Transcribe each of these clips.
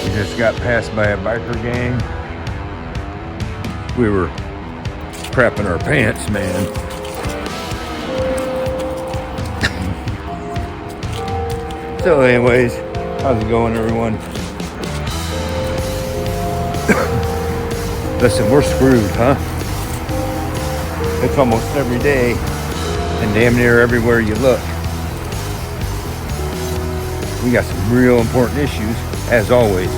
We just got passed by a biker gang. We were crapping our pants, man. So anyways, how's it going, everyone? Listen, we're screwed, huh? It's almost every day and damn near everywhere you look. We got some real important issues, as always.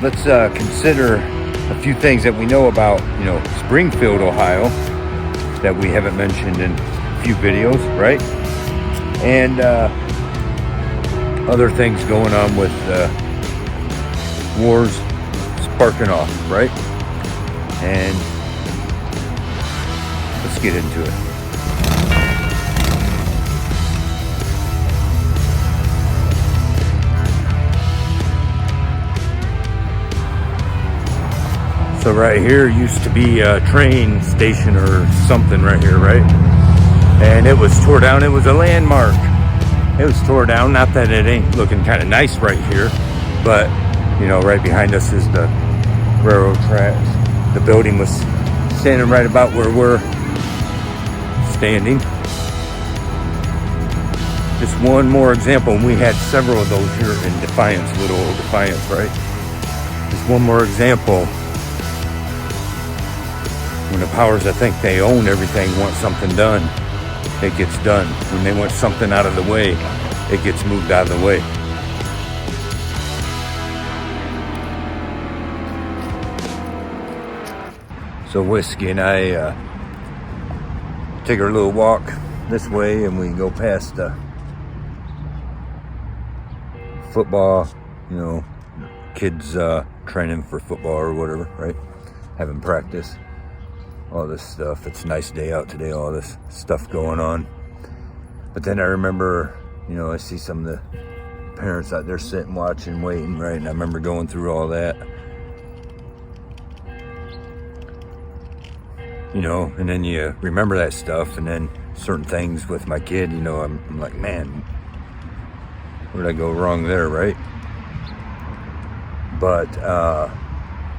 Let's consider a few things that we know about, Springfield, Ohio, that we haven't mentioned in a few videos, right? And other things going on with wars sparking off, right? And let's get into it. So right here used to be a train station or something right here, right? And it was tore down. It was a landmark. It was tore down. Not that it ain't looking kind of nice right here, but right behind us is the railroad tracks. The building was standing right about where we're standing. Just one more example, and we had several of those here in Defiance, little old Defiance, right? Just one more example. When the powers that think they own everything want something done, it gets done. When they want something out of the way, it gets moved out of the way. So Whiskey and I take our little walk this way, and we go past football, kids training for football or whatever, right? Having practice. All this stuff. It's a nice day out today, all this stuff going on. But then I remember, I see some of the parents out there sitting, watching, waiting, right? And I remember going through all that. And then you remember that stuff, and then certain things with my kid, I'm like, man, where did I go wrong there, right? But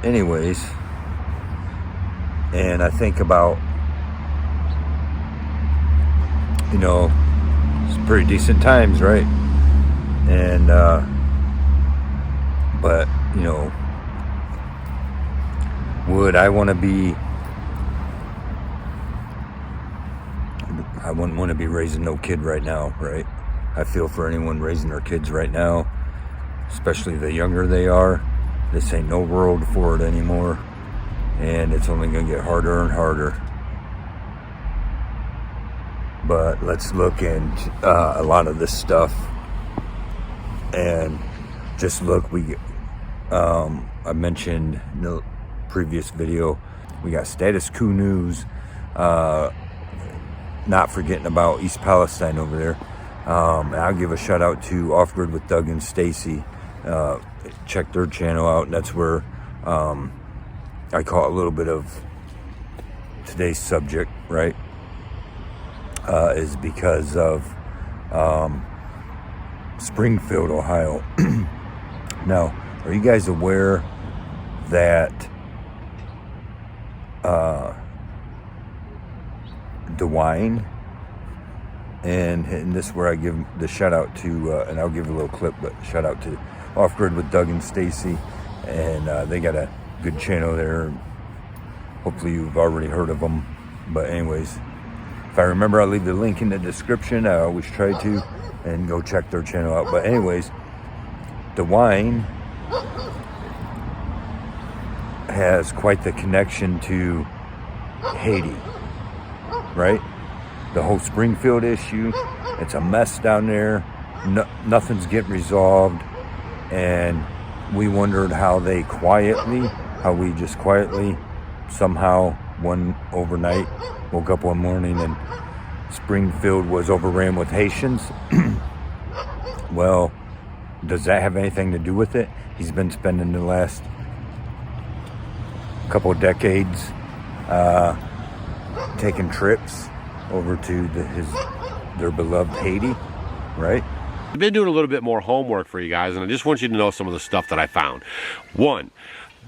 anyways, and I think about, it's pretty decent times, right? And, but, would I want to be, I wouldn't want to be raising no kid right now, right? I feel for anyone raising their kids right now, especially the younger they are. This ain't no world for it anymore. And it's only going to get harder and harder. But let's look into a lot of this stuff. And just look, I mentioned in the previous video, we got status quo news. Not forgetting about East Palestine over there. And I'll give a shout out to Off Grid with Doug and Stacy. Check their channel out. And that's where I caught a little bit of today's subject, right? Is because of Springfield, Ohio. Now, are you guys aware that DeWine, and this is where I give the shout out to, and I'll give a little clip, but shout out to Off Grid with Doug and Stacy, and they got a good channel there. Hopefully you've already heard of them, but anyways, if I remember, I'll leave the link in the description. I always try to, and go check their channel out. But anyways, DeWine has quite the connection to Haiti, right? The whole Springfield issue, it's a mess down there. Nothing's getting resolved, and we wondered how we just quietly somehow one overnight woke up one morning and Springfield was overran with Haitians. Well, does that have anything to do with it? He's been spending the last couple of decades taking trips over to their beloved Haiti, right? I've been doing a little bit more homework for you guys, and I just want you to know some of the stuff that I found. One,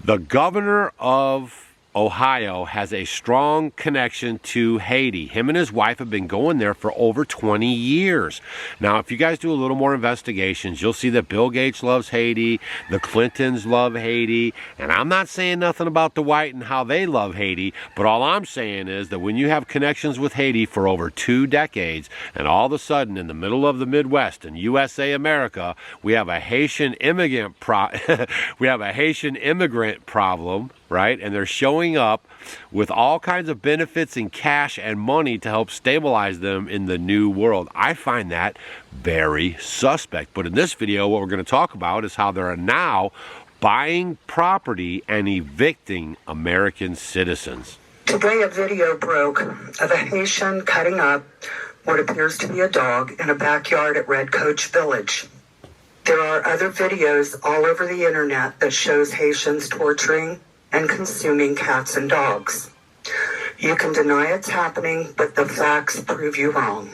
the governor of Ohio has a strong connection to Haiti. Him and his wife have been going there for over 20 years. Now, if you guys do a little more investigations, you'll see that Bill Gates loves Haiti, the Clintons love Haiti, and I'm not saying nothing about DeWine and how they love Haiti, but all I'm saying is that when you have connections with Haiti for over 2 decades, and all of a sudden in the middle of the Midwest in USA America, we have a Haitian immigrant problem, right? And they're showing up with all kinds of benefits and cash and money to help stabilize them in the new world. I find that very suspect. But in this video, what we're going to talk about is how they're now buying property and evicting American citizens. Today, a video broke of a Haitian cutting up what appears to be a dog in a backyard at Red Coach Village. There are other videos all over the internet that shows Haitians torturing and consuming cats and dogs. You can deny it's happening, but the facts prove you wrong.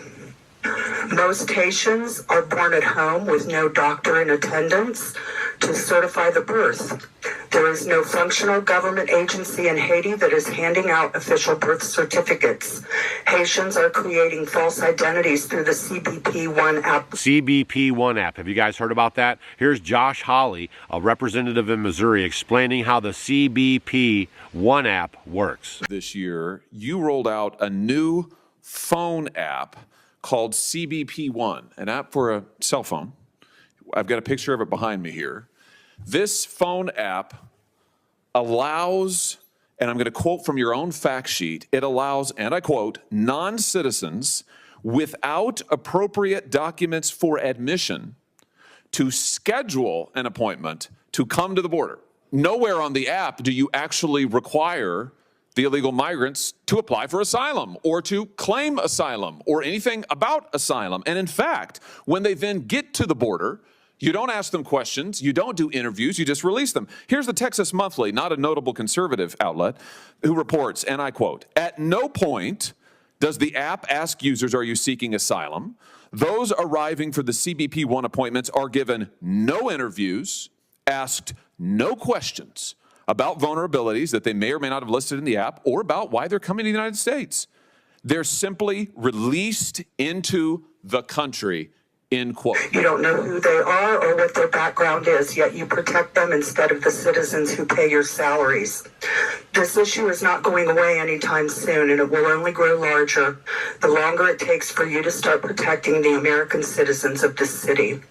Most Haitians are born at home with no doctor in attendance to certify the birth. There is no functional government agency in Haiti that is handing out official birth certificates. Haitians are creating false identities through the CBP1 app. CBP1 app. Have you guys heard about that? Here's Josh Hawley, a representative in Missouri, explaining how the CBP1 app works. This year, you rolled out a new phone app called CBP1, an app for a cell phone. I've got a picture of it behind me here. This phone app allows, and I'm going to quote from your own fact sheet, it allows, and I quote, non-citizens without appropriate documents for admission to schedule an appointment to come to the border. Nowhere on the app do you actually require the illegal migrants to apply for asylum or to claim asylum or anything about asylum. And in fact, when they then get to the border, you don't ask them questions, you don't do interviews, you just release them. Here's the Texas Monthly, not a notable conservative outlet, who reports, and I quote, "At no point does the app ask users, are you seeking asylum? Those arriving for the CBP1 appointments are given no interviews, asked no questions about vulnerabilities that they may or may not have listed in the app or about why they're coming to the United States. They're simply released into the country," end quote. You don't know who they are or what their background is, yet you protect them instead of the citizens who pay your salaries. This issue is not going away anytime soon, and it will only grow larger the longer it takes for you to start protecting the American citizens of this city.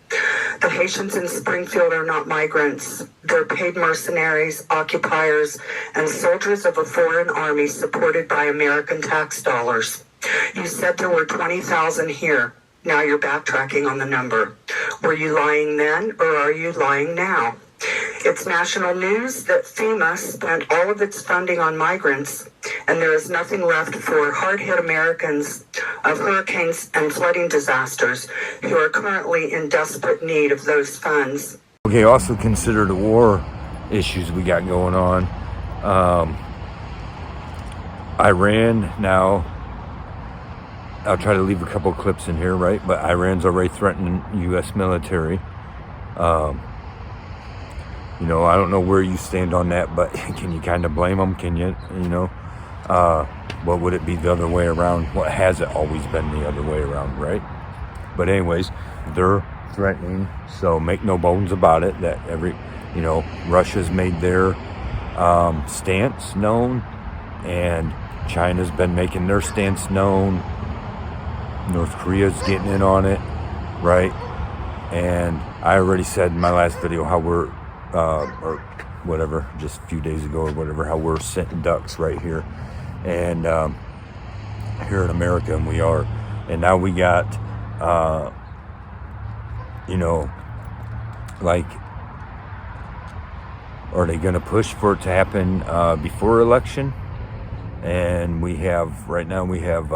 The Haitians in Springfield are not migrants. They're paid mercenaries, occupiers, and soldiers of a foreign army supported by American tax dollars. You said there were 20,000 here. Now you're backtracking on the number. Were you lying then, or are you lying now? It's national news that FEMA spent all of its funding on migrants, and there is nothing left for hard-hit Americans of hurricanes and flooding disasters who are currently in desperate need of those funds. Okay, also consider the war issues we got going on. Iran now, I'll try to leave a couple clips in here, right? But Iran's already threatening U.S. military. You know, I don't know where you stand on that, but can you kind of blame them? Can you, what would it be the other way around? What has it always been the other way around, right? But anyways, they're threatening, so make no bones about it that Russia's made their stance known, and China's been making their stance known. North Korea's getting in on it, right? And I already said in my last video how we're, or whatever, just a few days ago or whatever, how we're sitting ducks right here. And here in America, and we are. And now we got, are they going to push for it to happen before election? And we have, right now we have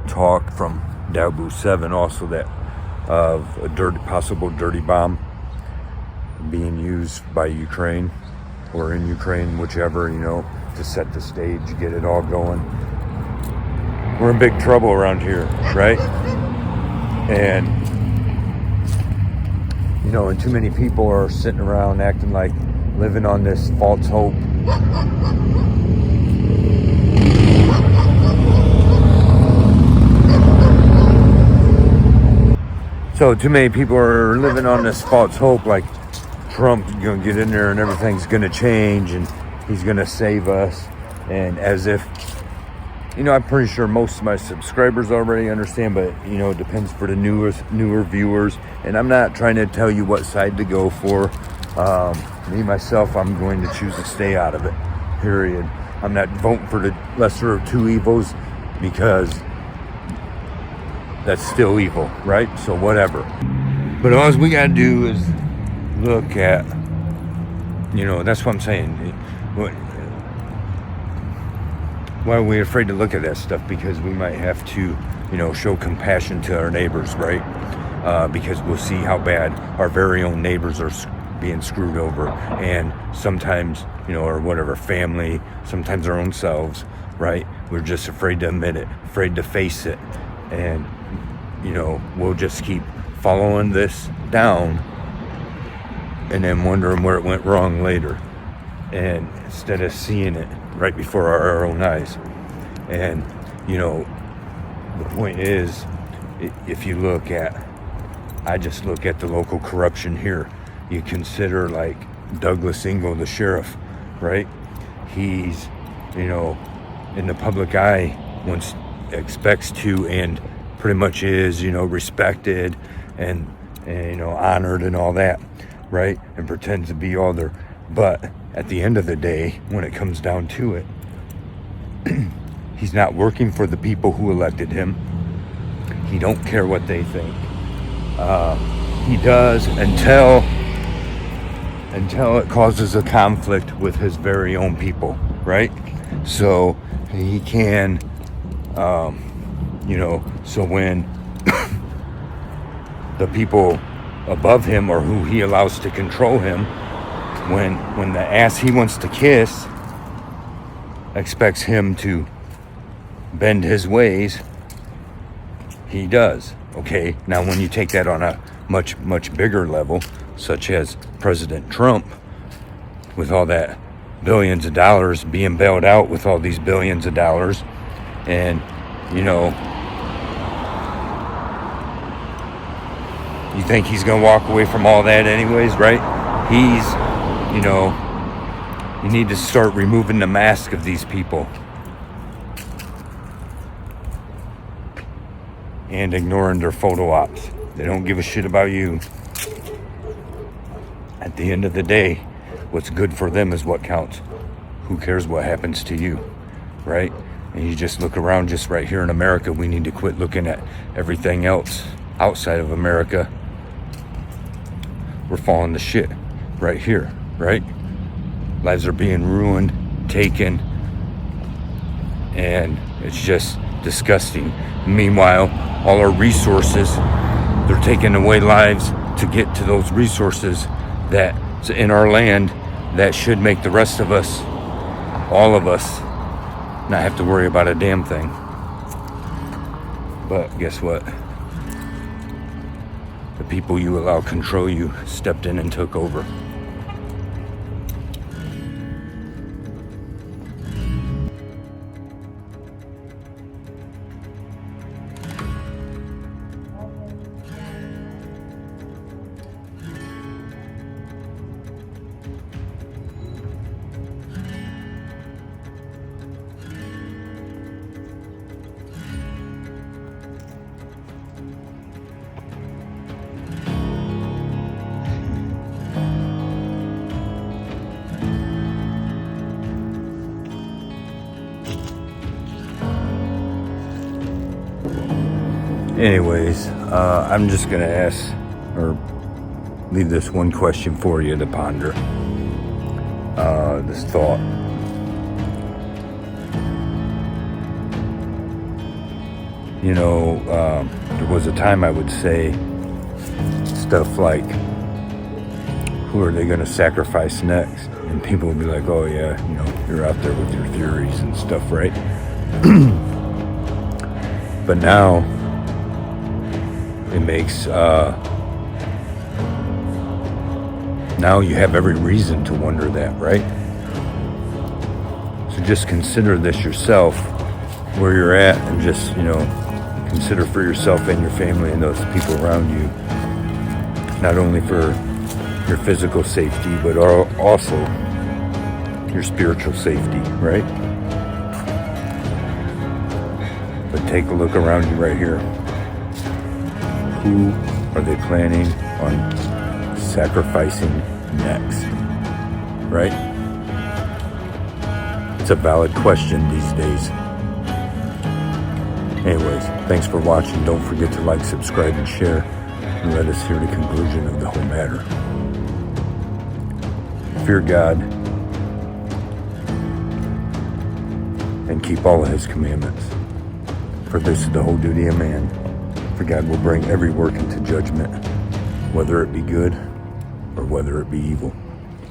talk from Dabu 7 also that of a possible dirty bomb being used by Ukraine or in Ukraine, whichever, to set the stage, get it all going. we're in big trouble around here, right? And, you know, and too many people are sitting around acting like living on this false hope. So too many people are living on this false hope, like Trump's gonna get in there and everything's gonna change and he's gonna save us. And as if, you know, I'm pretty sure most of my subscribers already understand, but, you know, it depends for the newer viewers. And I'm not trying to tell you what side to go for. Me, myself, I'm going to choose to stay out of it, period. I'm not voting for the lesser of two evils because that's still evil, right? So whatever. But all we got to do is look at, you know, that's what I'm saying. Why are we afraid to look at that stuff? Because we might have to, you know, show compassion to our neighbors, right? Because we'll see how bad our very own neighbors are being screwed over. And sometimes, you know, or whatever, family, sometimes our own selves, right? We're just afraid to admit it, afraid to face it. And, you know, we'll just keep following this down and then wondering where it went wrong later. And instead of seeing it right before our own eyes. And, you know, the point is, if you look at, I just look at the local corruption here. You consider like Douglas Ingle, the sheriff, right? He's, you know, in the public eye, expects to and pretty much is, you know, respected and you know, honored and all that, right? And pretends to be all there. But at the end of the day, when it comes down to it, he's not working for the people who elected him. He don't care what they think. He does until it causes a conflict with his very own people, right? So he can, you know, so when the people above him or who he allows to control him, when the ass he wants to kiss expects him to bend his ways, he does. Okay, now when you take that on a much, much bigger level, such as President Trump, with all that billions of dollars being bailed out with all these billions of dollars, and, you know, you think he's gonna walk away from all that anyways, right? He's, you know, you need to start removing the mask of these people and ignoring their photo ops. They don't give a shit about you. At the end of the day, what's good for them is what counts. Who cares what happens to you, right? And you just look around, just right here in America. We need to quit looking at everything else outside of America. We're falling to shit right here, right? Lives are being ruined, taken, and it's just disgusting. Meanwhile, all our resources, they're taking away lives to get to those resources that's in our land that should make the rest of us, all of us, not have to worry about a damn thing. But guess what? The people you allow control you stepped in and took over. Anyways, I'm just going to ask or leave this one question for you to ponder. This thought. You know, there was a time I would say stuff like, who are they going to sacrifice next? And people would be like, oh yeah, you know, you're out there with your theories and stuff, right? But now it makes now you have every reason to wonder that, right? So just consider this yourself, where you're at, and just, consider for yourself and your family and those people around you, not only for your physical safety, but also your spiritual safety, right? But take a look around you right here. Who are they planning on sacrificing next, right? It's a valid question these days. Anyways, thanks for watching. Don't forget to like, subscribe, and share, and let us hear the conclusion of the whole matter. Fear God and keep all of his commandments. For this is the whole duty of man. For God will bring every work into judgment, whether it be good or whether it be evil.